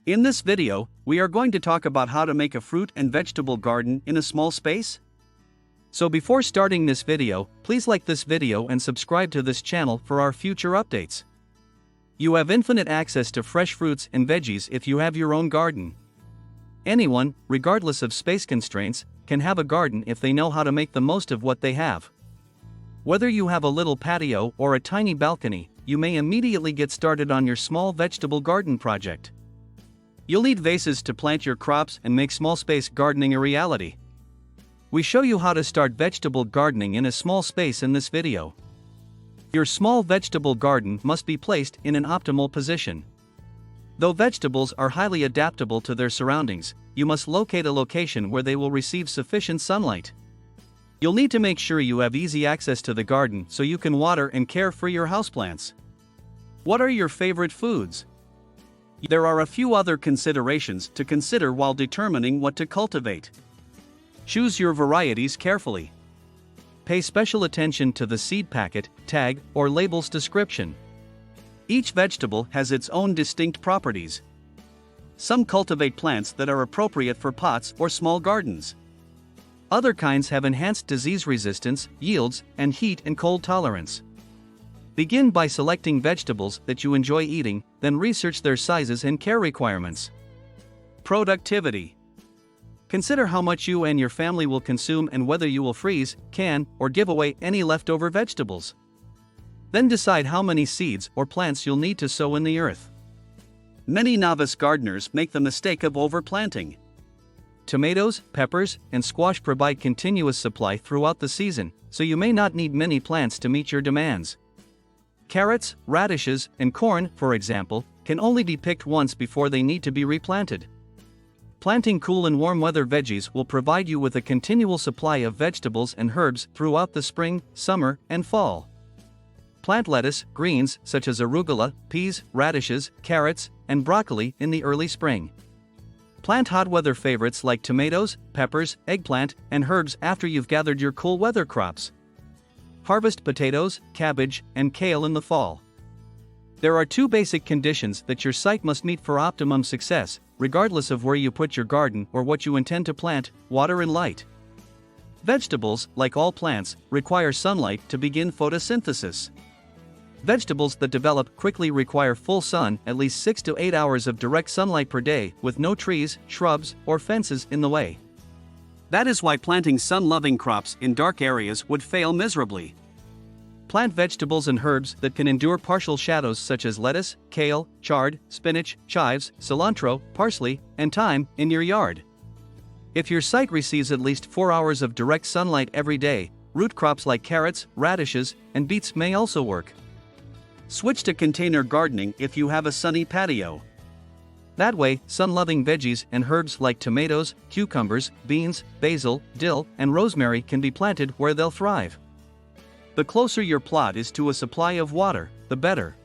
In this video, we are going to talk about how to make a fruit and vegetable garden in a small space. So before starting this video, please like this video and subscribe to this channel for our future updates. You have infinite access to fresh fruits and veggies if you have your own garden. Anyone, regardless of space constraints, can have a garden if they know how to make the most of what they have. Whether you have a little patio or a tiny balcony, you may immediately get started on your small vegetable garden project. You'll need vases to plant your crops and make small space gardening a reality. We show you how to start vegetable gardening in a small space in this video. Your small vegetable garden must be placed in an optimal position. Though vegetables are highly adaptable to their surroundings, you must locate a location where they will receive sufficient sunlight. You'll need to make sure you have easy access to the garden so you can water and care for your houseplants. What are your favorite foods? There are a few other considerations to consider while determining what to cultivate. Choose your varieties carefully. Pay special attention to the seed packet, tag, or label's description. Each vegetable has its own distinct properties. Some cultivate plants that are appropriate for pots or small gardens. Other kinds have enhanced disease resistance, yields, and heat and cold tolerance. Begin by selecting vegetables that you enjoy eating, then research their sizes and care requirements. Productivity. Consider how much you and your family will consume and whether you will freeze, can, or give away any leftover vegetables. Then decide how many seeds or plants you'll need to sow in the earth. Many novice gardeners make the mistake of overplanting. Tomatoes, peppers, and squash provide continuous supply throughout the season, so you may not need many plants to meet your demands. Carrots, radishes, and corn, for example, can only be picked once before they need to be replanted. Planting cool and warm weather veggies will provide you with a continual supply of vegetables and herbs throughout the spring, summer, and fall. Plant lettuce, greens such as arugula, peas, radishes, carrots, and broccoli in the early spring. Plant hot weather favorites like tomatoes, peppers, eggplant, and herbs after you've gathered your cool weather crops. Harvest potatoes, cabbage, and kale in the fall. There are two basic conditions that your site must meet for optimum success, regardless of where you put your garden or what you intend to plant: water and light. Vegetables, like all plants, require sunlight to begin photosynthesis. Vegetables that develop quickly require full sun, at least 6 to 8 hours of direct sunlight per day, with no trees, shrubs, or fences in the way. That is why planting sun-loving crops in dark areas would fail miserably. Plant vegetables and herbs that can endure partial shadows such as lettuce, kale, chard, spinach, chives, cilantro, parsley, and thyme in your yard. If your site receives at least 4 hours of direct sunlight every day, root crops like carrots, radishes, and beets may also work. Switch to container gardening if you have a sunny patio. That way, sun-loving veggies and herbs like tomatoes, cucumbers, beans, basil, dill, and rosemary can be planted where they'll thrive. The closer your plot is to a supply of water, the better.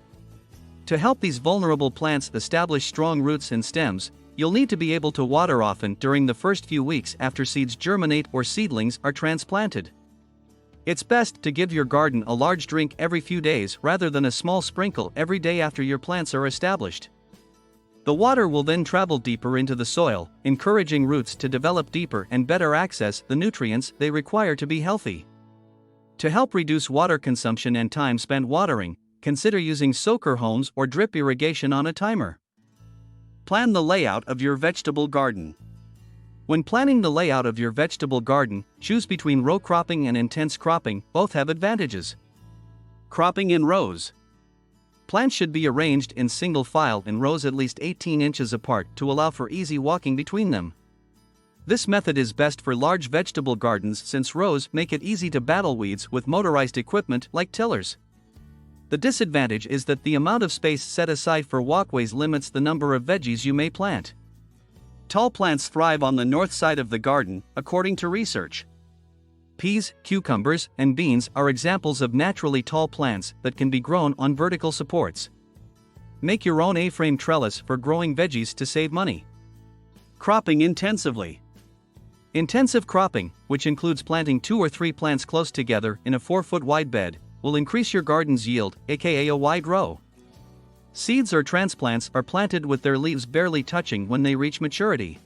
To help these vulnerable plants establish strong roots and stems, you'll need to be able to water often during the first few weeks after seeds germinate or seedlings are transplanted. It's best to give your garden a large drink every few days rather than a small sprinkle every day after your plants are established. The water will then travel deeper into the soil, encouraging roots to develop deeper and better access the nutrients they require to be healthy. To help reduce water consumption and time spent watering, consider using soaker homes or drip irrigation on a timer. Plan the layout of your vegetable garden. When planning the layout of your vegetable garden, choose between row cropping and intense cropping. Both have advantages. Cropping in rows. Plants should be arranged in single file in rows at least 18 inches apart to allow for easy walking between them. This method is best for large vegetable gardens since rows make it easy to battle weeds with motorized equipment like tillers. The disadvantage is that the amount of space set aside for walkways limits the number of veggies you may plant. Tall plants thrive on the north side of the garden, according to research. Peas, cucumbers, and beans are examples of naturally tall plants that can be grown on vertical supports. Make your own A-frame trellis for growing veggies to save money. Cropping intensively. Intensive cropping, which includes planting 2 or 3 plants close together in a 4-foot wide bed, will increase your garden's yield, aka a wide row. Seeds or transplants are planted with their leaves barely touching when they reach maturity.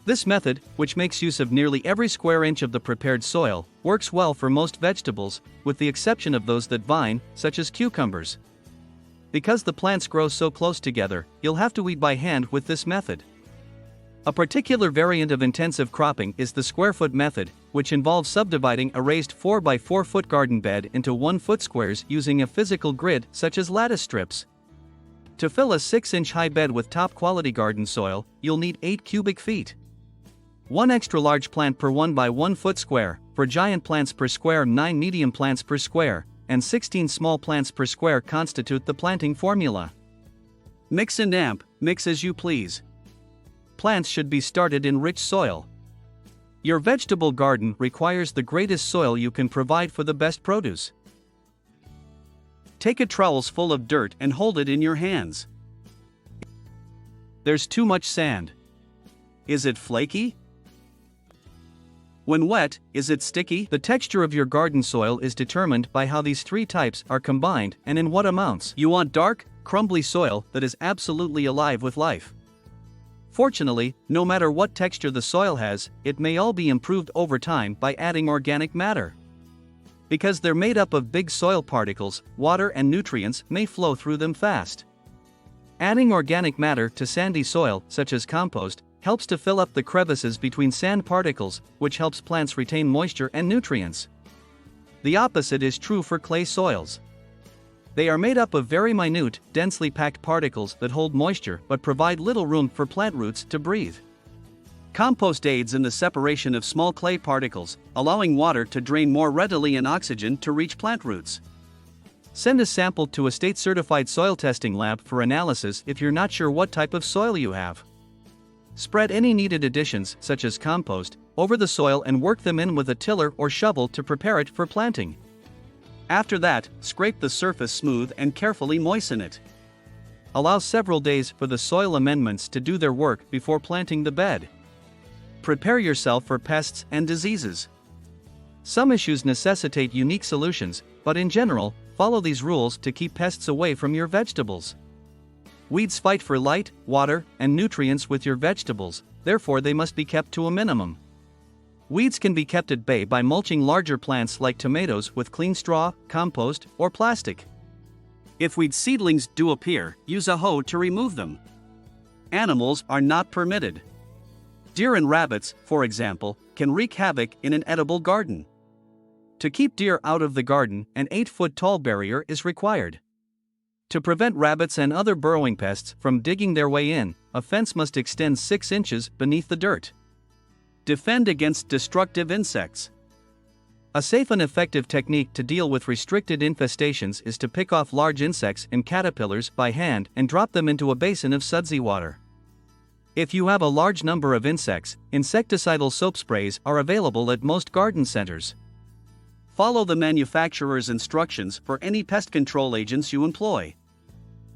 This method, which makes use of nearly every square inch of the prepared soil, works well for most vegetables, with the exception of those that vine, such as cucumbers. Because the plants grow so close together, you'll have to weed by hand with this method. A particular variant of intensive cropping is the square foot method, which involves subdividing a raised 4 by 4 foot garden bed into 1 foot squares using a physical grid such as lattice strips. To fill a 6-inch high bed with top quality garden soil, you'll need 8 cubic feet. 1 extra large plant per 1 by 1 foot square, for giant plants per square 9 medium plants per square, and 16 small plants per square constitute the planting formula. Mix and amp, mix as you please. Plants should be started in rich soil. Your vegetable garden requires the greatest soil you can provide for the best produce. Take a trowel full of dirt and hold it in your hands. There's too much sand. Is it flaky? When wet, is it sticky? The texture of your garden soil is determined by how these 3 types are combined and in what amounts. You want dark, crumbly soil that is absolutely alive with life. Fortunately, no matter what texture the soil has, it may all be improved over time by adding organic matter. Because they're made up of big soil particles, water and nutrients may flow through them fast. Adding organic matter to sandy soil, such as compost, helps to fill up the crevices between sand particles, which helps plants retain moisture and nutrients. The opposite is true for clay soils. They are made up of very minute, densely packed particles that hold moisture but provide little room for plant roots to breathe. Compost aids in the separation of small clay particles, allowing water to drain more readily and oxygen to reach plant roots. Send a sample to a state-certified soil testing lab for analysis if you're not sure what type of soil you have. Spread any needed additions, such as compost, over the soil and work them in with a tiller or shovel to prepare it for planting. After that, scrape the surface smooth and carefully moisten it. Allow several days for the soil amendments to do their work before planting the bed. Prepare yourself for pests and diseases. Some issues necessitate unique solutions, but in general, follow these rules to keep pests away from your vegetables. Weeds fight for light, water, and nutrients with your vegetables, therefore they must be kept to a minimum. Weeds can be kept at bay by mulching larger plants like tomatoes with clean straw, compost, or plastic. If weed seedlings do appear, use a hoe to remove them. Animals are not permitted. Deer and rabbits, for example, can wreak havoc in an edible garden. To keep deer out of the garden, an 8-foot-tall barrier is required. To prevent rabbits and other burrowing pests from digging their way in, a fence must extend 6 inches beneath the dirt. Defend against destructive insects. A safe and effective technique to deal with restricted infestations is to pick off large insects and caterpillars by hand and drop them into a basin of sudsy water. If you have a large number of insects, insecticidal soap sprays are available at most garden centers. Follow the manufacturer's instructions for any pest control agents you employ.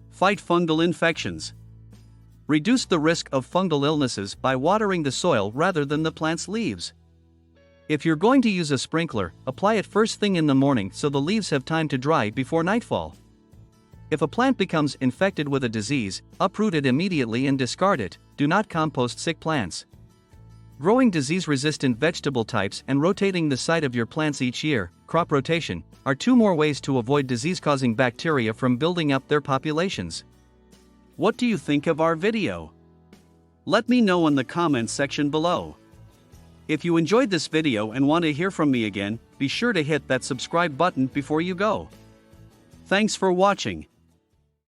Fight fungal infections. Reduce the risk of fungal illnesses by watering the soil rather than the plant's leaves. If you're going to use a sprinkler, apply it first thing in the morning so the leaves have time to dry before nightfall. If a plant becomes infected with a disease, uproot it immediately and discard it. Do not compost sick plants. Growing disease-resistant vegetable types and rotating the site of your plants each year, crop rotation, are 2 more ways to avoid disease-causing bacteria from building up their populations. What do you think of our video? Let me know in the comments section below. If you enjoyed this video and want to hear from me again, be sure to hit that subscribe button before you go. Thanks for watching.